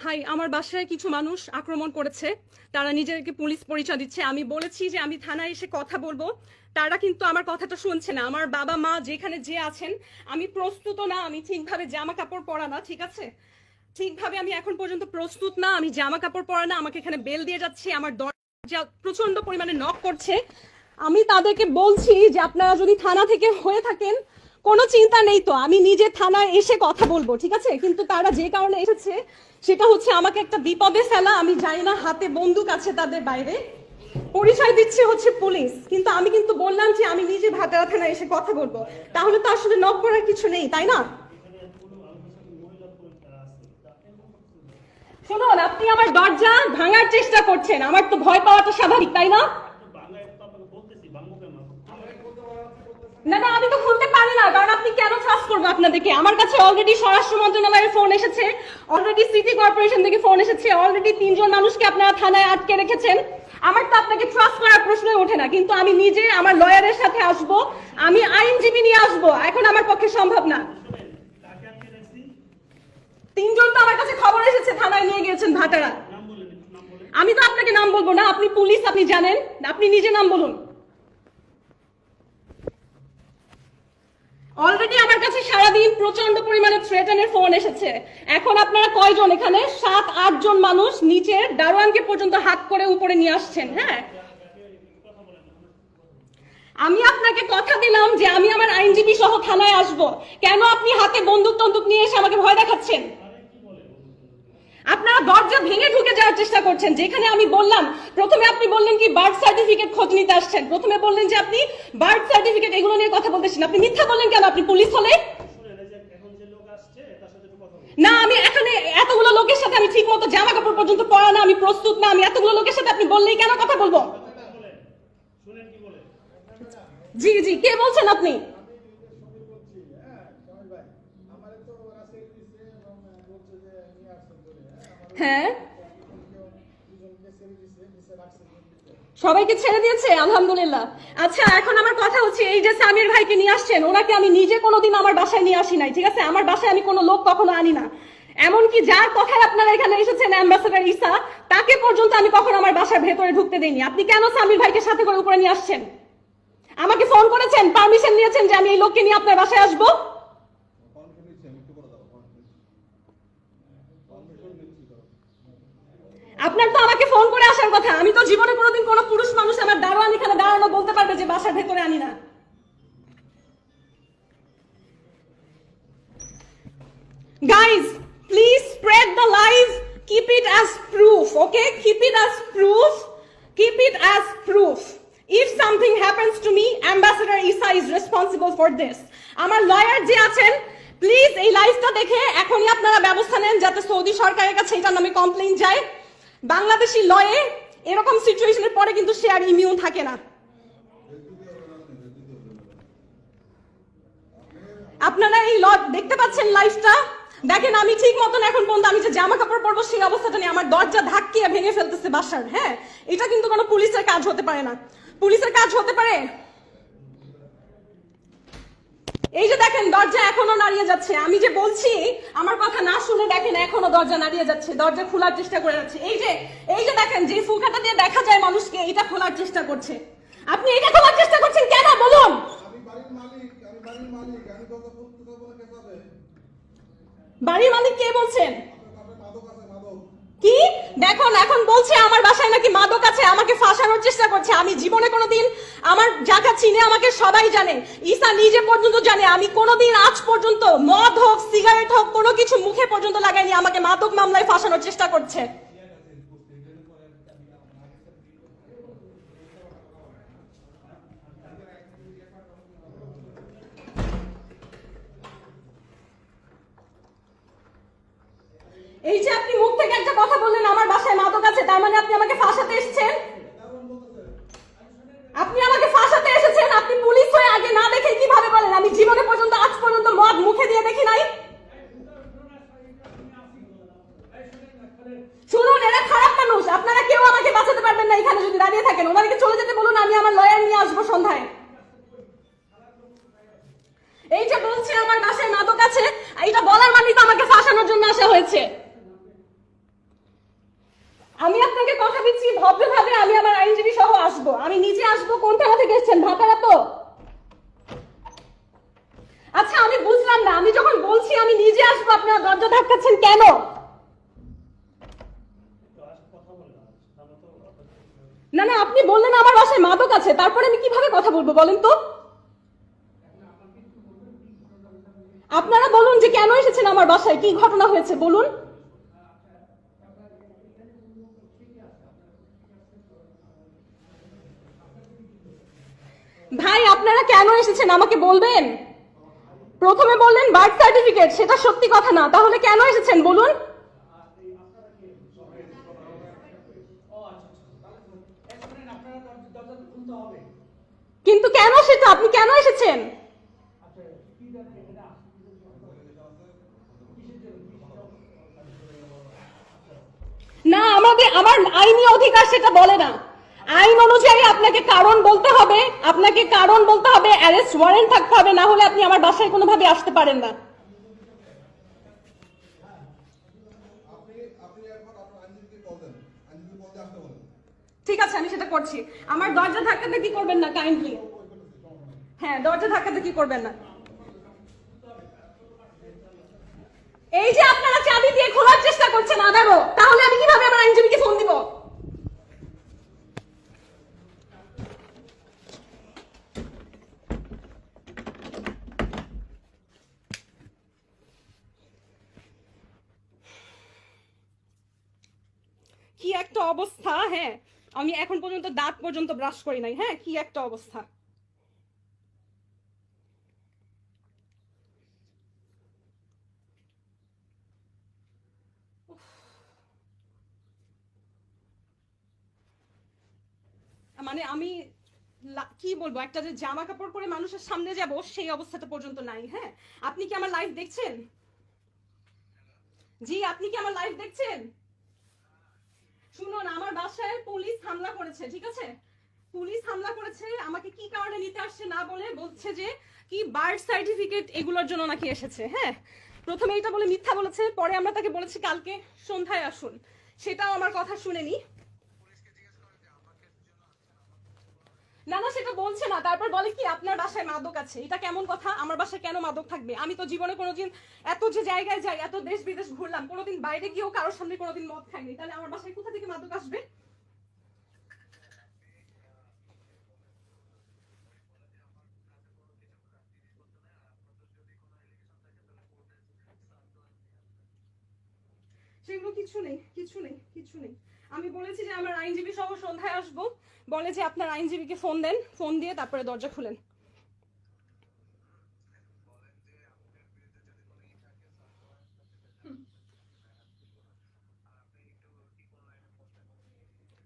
High, আমার বাসায় কিছু মানুষ আক্রমণ করেছে। তারা নিজেদেরকে পুলিশ পরিচয় দিচ্ছে। আমি বলেছি যে আমি থানায় এসে কথা বলবো, তারা কিন্তু আমার কথাটা শুনছে না। আমার বাবা মা যেখানে যে আছেন, আমি প্রস্তুত না, আমি ঠিকভাবে জামা কাপড় পরা না, ঠিক আছে, ঠিকভাবে আমি এখন পর্যন্ত প্রস্তুত না, আমি জামা কাপড় পরা না, আমাকে এখানে বেল দিয়ে যাচ্ছে, আমার দরজা প্রচন্ড পরিমাণে নক করছে। আমি তাদেরকে বলছি যে আপনারা যদি থানা থেকে হয়ে থাকেন কোনো চিন্তা নেই, তো আমি নিজে থানায় এসে কথা বলবো, ঠিক আছে। কিন্তু তারা যে কারণে এসেছে সেটা হচ্ছে আমাকে একটা বিপদে ফেলা। আমি জানি না, হাতে বন্দুক আছে তাদের, বাইরে পরিচয় দিচ্ছে হচ্ছে পুলিশ, কিন্তু আমি কিন্তু বললাম যে আমি নিজে ভাটারা থানায় এসে কথা বলবো। তাহলে তো আসলে নক করার কিছু নেই, তাই না? শুনুন, আপনি আমার দরজা ভাঙার চেষ্টা করছেন, আমার তো ভয় পাওয়াটা স্বাভাবিক, তাই না? না না, আমি তো খুলতে পারি না, কারণ আপনি কেন ট্রাস্ট করবো আপনাদেরকে? আমার কাছে অলরেডি স্বরাষ্ট্র মন্ত্রণালয়ের ফোন এসেছে, অলরেডি সিটি কর্পোরেশন থেকে ফোন এসেছে, অলরেডি 3 জন মানুষকে আপনারা থানায় আটকে রেখেছেন। আমার তো আপনাকে ট্রাস্ট করার প্রশ্নই ওঠে না। কিন্তু আমি নিজে আমার লয়ারের সাথে আসবো, আমি আইনজীবী নিয়ে আসবো, এখন আমার পক্ষে সম্ভব না। 3 জন তো আমার কাছে খবর এসেছে, থানায় নিয়ে গিয়েছেন ভাটারা। আমি তো আপনাকে নাম বলবো না, আপনি পুলিশ, আপনি জানেন, আপনি নিজে নাম বলুন। অলরেডি আমার কাছে সারাদিন প্রচন্ড পরিমাণে থ্রেটানের ফোন এসেছে। এখন আপনারা কয়জন এখানে? 7-8 জন মানুষ নিচের দারোয়ানকে পর্যন্ত হাত করে উপরে নিয়ে আসছেন। হ্যাঁ, আমি আপনাকে কথা দিলাম যে আমি আমার আইনজীবী সহ থানায় আসবো। কেন আপনি হাতে বন্দুক টন্দুক নিয়ে এসে আমাকে ভয় দেখাচ্ছেন? আপনারা দরজা ভেঙে ঢুকে যাওয়ার চেষ্টা করছেন। যেখানে আমি বললাম, প্রথমে আপনি বললেন কি বার্থ সার্টিফিকেট খোঁজ নিতে আসছেন, প্রথমে বললেন যে আপনি বার্থ সার্টিফিকেট এগুলো নিয়ে কথা বলতেছেন। আপনি মিথ্যা বললেন কেন? আপনি পুলিশ হলে না, আমি এখানে এতগুলো লোকের সাথে আমি ঠিক মতো জামা কাপড় পর্যন্ত পরা না, আমি প্রস্তুত না, আমি এতগুলো লোকের সাথে আপনি বললেই কেন কথা বলবো? জি জি, কে বলছেন আপনি? হ্যাঁ, সবাইকে ছেড়ে দিয়েছে, আলহামদুলিল্লাহ। আচ্ছা, এখন আমার কথা হচ্ছে, এই যে সামির ভাইকে নিয়ে আসছেন, ওনাকে আমি নিজে কোনোদিন আমার বাসায় নিয়ে আসি নাই, ঠিক আছে। আমার বাসায় আমি কোনো লোক কখনো আনি না। এমনকি যার কথায় আপনারা এখানে এসেছেন, অ্যাম্বাসেডর ঈসা, তাকে পর্যন্ত আমি কখনো আমার বাসার ভেতরে ঢুকতে দেইনি। আপনি কেন সামির ভাইকে সাথে করে উপরে নিয়ে আসছেন? আমাকে ফোন করেছেন, পারমিশন নিয়েছেন যে আমি এই লোককে নিয়ে আপনার বাসায় আসবো? আপনার তো আমাকে ফোন করে আসার কথা। আমি তো জীবনে কোনোদিন কোনো পুরুষ মানুষ আমার দারোয়ান এখানে দাঁড়ানো বলতে পারবে যে বাসার ভেতরে আনি না। Guys, please spread the lies. Keep it as proof, okay? Keep it as proof. Keep it as proof. If something happens to me, Ambassador Isa is responsible for this. আমার লয়ার যে আছেন, প্লিজ এই লাইভটা দেখে এখনই আপনারা ব্যবস্থা নেন যাতে সৌদি সরকারের কাছে এটার নামে কমপ্লেইন যায়। বাংলাদেশি লয়ে এরকম সিচুয়েশনের পরে কিন্তু সে আর ইমিউন থাকে না। আপনারা এই দেখতে পাচ্ছেন লাইভটা, দেখেন আমি ঠিক মতন এখন পর্যন্ত আমি যে জামা কাপড় পরবো সেই অবস্থাটা নেই, আমার দরজা ধাক্কিয়ে ভেঙে ফেলতেছে বাসার। হ্যাঁ, এটা কিন্তু কোনো পুলিশের কাজ হতে পারে না। পুলিশের কাজ হতে পারে, এই যে দেখেন দরজা এখনো নাড়িয়ে যাচ্ছে। আমি যে বলছি আমার কথা না শুনে দেখেন এখনো দরজা নাড়িয়ে যাচ্ছে, দরজা খোলার চেষ্টা করে যাচ্ছে। এই যে দেখেন যে ফুলকাটা দিয়ে দেখা যায় মানুষকে, এটা খোলার চেষ্টা করছে। আপনি এটা খোলার চেষ্টা করছেন কেন বলুন? বাড়ির মালিক কে বলছেন? কি দেখুন, এখন বলছে আমার বাসায় নাকি মাদক আছে, আমাকে ফাঁসানোর চেষ্টা করছে। আমি জীবনে কোনোদিন, আমার যাকে চিনে আমাকে সবাই জানে, ঈসা নিজে পর্যন্ত জানে, আমি কোনোদিন আজ পর্যন্ত মদ হোক সিগারেট হোক কোনো কিছু মুখে পর্যন্ত লাগাইনি। আমাকে মাদক মামলায় ফাঁসানোর চেষ্টা করছে। এই যে আপনি মুখ থেকে একটা কথা বললেন আমার বাসায় মাদক আছে, তার মানে আপনি আমাকে ফাঁসাতে এসেছেন। আপনি আমাকে ফাঁসাতে এসেছেন। আপনি পুলিশ হয়ে আগে না দেখে কিভাবে বলেন? আমি জীবনে পর্যন্ত আজ পর্যন্ত মদ মুখে দিয়ে দেখি নাই। শুনুন, এরা খারাপ মানুষ, আপনারা কেউ আমাকে বাঁচাতে পারবেন না এখানে যদি দাঁড়িয়ে থাকেন। ওনাদেরকে চলে যেতে বলুন, আমি আমার লয়ার নিয়ে আসবো সন্ধ্যায়। এই যে বলছে আমার বাসায় মাদক আছে, এটা বলার মানে তো আমাকে ফাঁসানোর জন্য আসা হয়েছে। আমি আপনাকে কথা দিচ্ছি ভদ্রভাবে আমি আমার আইনজীবী সহ আসবো, আমি নিজে আসবো। কোন থানা থেকে এসেছেন? ভাটারা তো? আচ্ছা আমি বুঝলাম না, আমি যখন বলছি আমি নিজে আসবো আপনারা দরজা ধাক্কাচ্ছেন কেন? না না, আপনি বললেন আমার বাসায় মাদক আছে, তারপরে আমি কিভাবে কথা বলবো বলেন তো? আপনারা বলুন যে কেন এসেছেন আমার বাসায়, কি ঘটনা হয়েছে বলুন। ভাই আপনারা কেন এসেছেন আমাকে বলবেন? প্রথমে বললেন বার্থ সার্টিফিকেট, সেটা সত্যি কথা না, তাহলে কেন এসেছেন বলুন? কিন্তু কেন, সেটা আপনি কেন এসেছেন? না, আমার আইনি অধিকার সেটা বলে না। আইন অনুযায়ী আপনাকে কারণ বলতে হবে, আপনাকে কারণ বলতে হবে, অ্যারেস্ট ওয়ারেন্ট থাকতে হবে, না হলে আপনি আমার বাসায় কোনোভাবে আসতে পারেন না। ঠিক আছে, আমি সেটা করছি। আমার দরজা ধাক্কাতে কি করবেন না কাইন্ডলি? হ্যাঁ, দরজা ধাক্কাতে কি করবেন না। এই যে আপনারা চাবি দিয়ে খোলার চেষ্টা করছেন আবারও, তাহলে আমি কিভাবে আমার আইনজীবীকে ফোন দিব? কি একটা অবস্থা! হ্যাঁ, আমি এখন পর্যন্ত দাঁত পর্যন্ত ব্রাশ করি নাই। হ্যাঁ, কি একটা অবস্থা! মানে আমি কি বলবো, একটা যে জামা কাপড় পরে মানুষের সামনে যাব সেই অবস্থাটা পর্যন্ত নাই। হ্যাঁ, আপনি কি আমার লাইভ দেখছেন? জি, আপনি কি আমার লাইভ দেখছেন? শুনুন, আমার বাসায় পুলিশ হামলা করেছে, ঠিক আছে? পুলিশ হামলা করেছে, আমাকে কি কারণে নিতে আসছে না বলে বলছে যে কি বার্থ সার্টিফিকেট এগুলোর জন্য নাকি এসেছে। হ্যাঁ, প্রথমে এটা বলে মিথ্যা বলেছে, পরে আমরা তাকে বলেছি কালকে সন্ধ্যায় আসুন, সেটাও আমার কথা শুনেনি। না না, সেটা বলছে না, তারপর বলে কি আপনার বাসায় মাদক আছে। এটা কেমন কথা? আমার বাসায় কেন মাদক থাকবে? আমি তো জীবনে কোনোদিন এত যে জায়গায় যাই, এত দেশ বিদেশ ঘুরলাম, কোনোদিন বাইরে গিয়েও কারোর সামনে কোনোদিন মদ খাইনি, তাহলে আমার বাসায় কোথা থেকে মাদক আসবে? সেগুলো কিছু নেই, কিছু নেই, কিছু নেই। আমি বলেছি যে আমার আইনজীবী সহ সন্ধ্যায় আসবো, বলে যে আপনার আইনজীবীকে ফোন দেন, ফোন দিয়ে তারপরে দরজা খুলেন।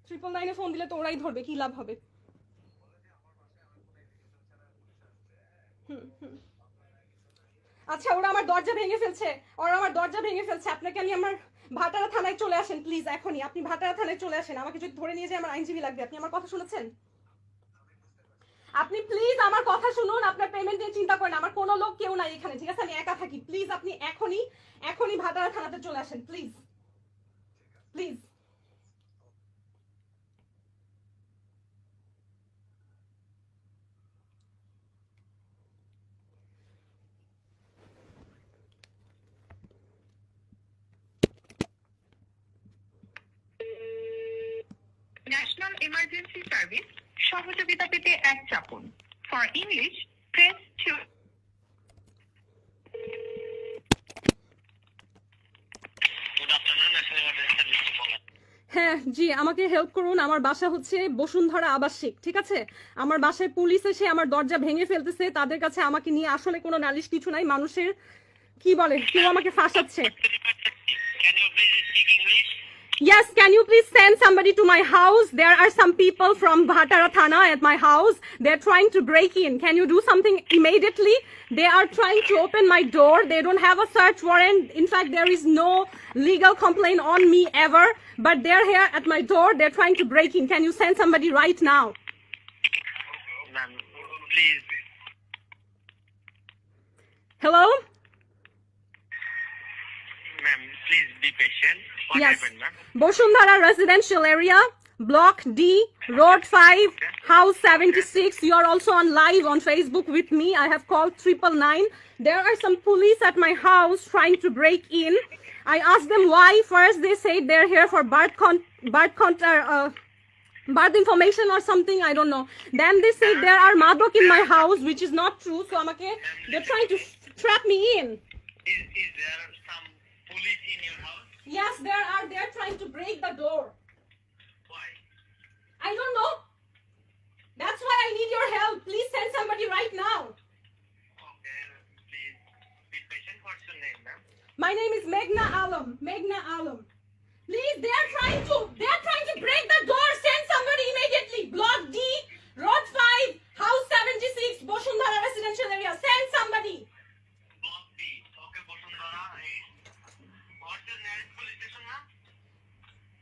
ট্রিপল নাইনে ফোন দিলে তো ওরাই ধরবে, কি লাভ হবে? হুম হুম। আচ্ছা, ওরা আমার দরজা ভেঙে ফেলছে, ওরা আমার দরজা ভেঙে ফেলছে। আপনাকে আমি আমার ভাটারা থানায় চলে আসেন প্লিজ, এখনই আপনি ভাটারা থানায় চলে আসেন। আমাকে যদি ধরে নিয়ে যায় আমার আইনজীবী লাগবে। আপনি আমার কথা শুনেছেন? আপনি প্লিজ আমার কথা শুনুন, আপনার পেমেন্ট নিয়ে চিন্তা করেন, আমার কোনো লোক কেউ নাই এখানে, ঠিক আছে? আমি একা থাকি। প্লিজ আপনি এখনই এখনই ভাটারা থানাতে চলে আসেন please, please. National emergency service সহযোগিতা পেতে এক চাপুন। For English press 2। হ্যাঁ জি, আমাকে হেল্প করুন। আমার বাসা হচ্ছে বসুন্ধরা আবাসিক, ঠিক আছে? আমার বাসায় পুলিশ এসে আমার দরজা ভেঙে ফেলতেছে। তাদের কাছে আমাকে নিয়ে আসলে কোনো নালিশ কিছু নাই, মানুষের কি বলে, কেউ আমাকে ফাঁসাচ্ছে। Yes, can you please send somebody to my house? There are some people from Bhatara Thana at my house. They're trying to break in. Can you do something immediately? They are trying to open my door. They don't have a search warrant. In fact, there is no legal complaint on me ever. But they're here at my door. They're trying to break in. Can you send somebody right now? Ma'am, please. Hello? Ma'am, please be patient. What Yes. happened, ma'am? Bosundhara residential area, Block D, Road 5, House 76. You are also on live on Facebook with me. I have called 999. There are some police at my house trying to break in. I asked them why. First, they said they're here for birth information or something. I don't know. Then they said there are madok in my house, which is not true. So they're trying to trap me in. Is there some police in your house? Yes, there are. They're trying to break the door. Why? I don't know. That's why I need your help. Please send somebody right now. Okay, please be patient. What's your name, ma'am? My name is Meghna Alam. Meghna Alam. Please, they're trying to break the door. Send somebody immediately. Block D, Road 5, House 76, Bosundhara residential area. Send somebody. Block B. Okay, Bosundhara. What's your nearest police station, ma'am?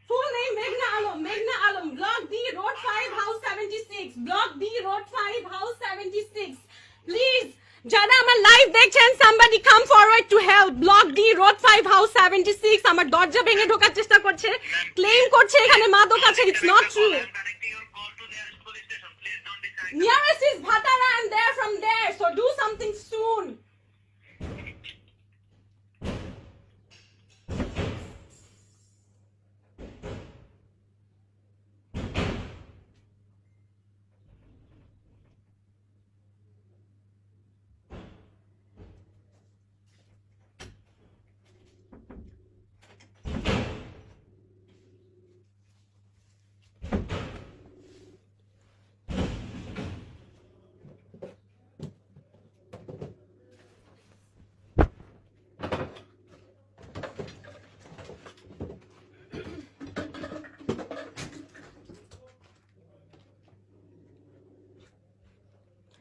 Full name Meghna Alam. Meghna Alam. Block D, Road 5, House 76. Block D, Road 5, House 76. Please. যারা আমার live দেখছেন somebody come forward to help. Block D, Road 5, House 76. আমার দরজা ভেঙে ঢোকার চেষ্টা করছে, claim করছে এখানে মাদক আছে. It's not true. I'm connecting your call to nearest police station. Please don't decide. Nearest is Bhatara and they're from there. So do something soon.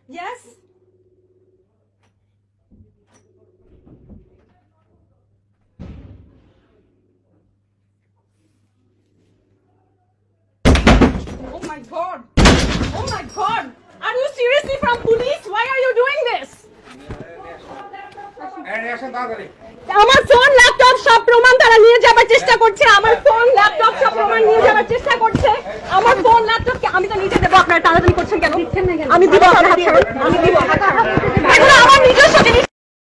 Yes. Oh my God. Oh my God. Are you seriously from police? Why are you doing this? আমার phone laptop সব প্রমাণ তারা নিয়ে যাবার চেষ্টা করছে. আমার phone laptop সব প্রমাণ নিয়ে যাবার চেষ্টা করছে. আমার ফোন ল্যাপটপ আমি তো নিচে দেবো. আপনারা টানাটানি করছেন কেন? আমি দিব. আপনার হাত ছাড়ুন. আমি দিব. এগুলো আমার নিজস্ব জিনিস.